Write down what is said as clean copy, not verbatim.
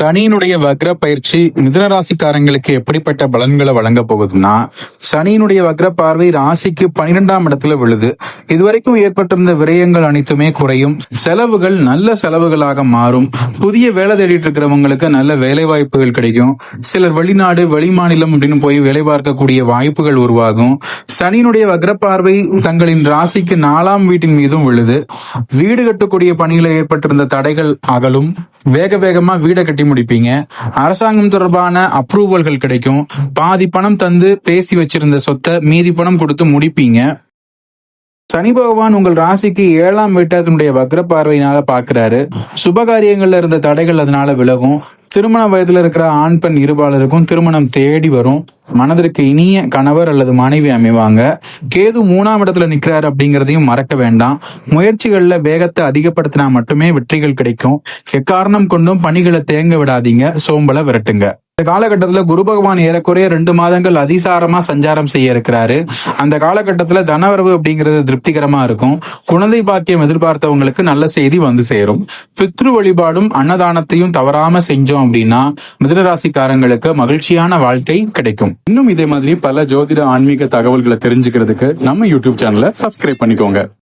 சனியினுடைய வக்ர பயிற்சி மிதுன ராசிக்காரங்களுக்கு எப்படிப்பட்ட பலன்களை வழங்க போகுதுன்னா, சனியினுடைய வக்ர பார்வை ராசிக்கு 12ஆம் இடத்துல விழுது. இதுவரைக்கும் ஏற்பட்டிருந்த விரயங்கள் அனைத்துமே குறையும், செலவுகள் நல்ல செலவுகளாக மாறும். புதிய வேலை தேடிட்டு இருக்கிறவங்களுக்கு நல்ல வேலை வாய்ப்புகள் கிடைக்கும். சிலர் வெளிநாடு வெளிமாநிலம் அப்படின்னு போய் வேலை பார்க்கக்கூடிய வாய்ப்புகள் உருவாகும். சனியினுடைய வக்ர பார்வை தங்களின் ராசிக்கு 4ஆம் வீட்டின் மீதும் விழுது. வீடு கட்டக்கூடிய பணியில ஏற்பட்டிருந்த தடைகள் அகலும். வேக வேகமா வீடை கட்டி முடிப்பீங்க. அரசாங்கம் தொடர்பான அப்ரூவல்கள் கிடைக்கும். பாதி பணம் தந்து பேசி வச்சிருந்த சொத்தை மீதி பணம் கொடுத்து முடிப்பீங்க. சனி பகவான் உங்கள் ராசிக்கு 7ஆம் வீட்டை அதனுடைய வக்ர பார்வையினால பாக்குறாரு. சுபகாரியங்கள்ல இருந்த தடைகள் அதனால விலகும். திருமண வயதுல இருக்கிற ஆண் பெண் இருபாலருக்கும் திருமணம் தேடி வரும். மனதிற்கு இனிய கணவர் அல்லது மனைவி அமைவாங்க. கேது 3ஆம் இடத்துல நிக்கிறாரு அப்படிங்கறதையும் மறக்க வேண்டாம். முயற்சிகள்ல வேகத்தை அதிகப்படுத்தினா மட்டுமே வெற்றிகள் கிடைக்கும். எக்காரணம் கொண்டும் பணிகளை தேங்க விடாதீங்க, சோம்பலை விரட்டுங்க. இந்த காலகட்டத்துல குரு பகவான் ஏறக்குறைய 2 மாதங்கள் அதிசாரமா சஞ்சாரம் செய்ய இருக்கிறாரு. அந்த காலகட்டத்துல தனவரவு அப்படிங்கிறது திருப்திகரமா இருக்கும். குழந்தை பாக்கியம் எதிர்பார்த்தவங்களுக்கு நல்ல செய்தி வந்து சேரும். பித்ரு வழிபாடும் அன்னதானத்தையும் தவறாம செஞ்சோம் அப்படின்னா மிதுனராசிக்காரங்களுக்கு மகிழ்ச்சியான வாழ்க்கை கிடைக்கும். இன்னும் இதே மாதிரி பல ஜோதிட ஆன்மீக தகவல்களை தெரிஞ்சுக்கிறதுக்கு நம்ம யூடியூப் சேனலை சப்ஸ்கிரைப் பண்ணிக்கோங்க.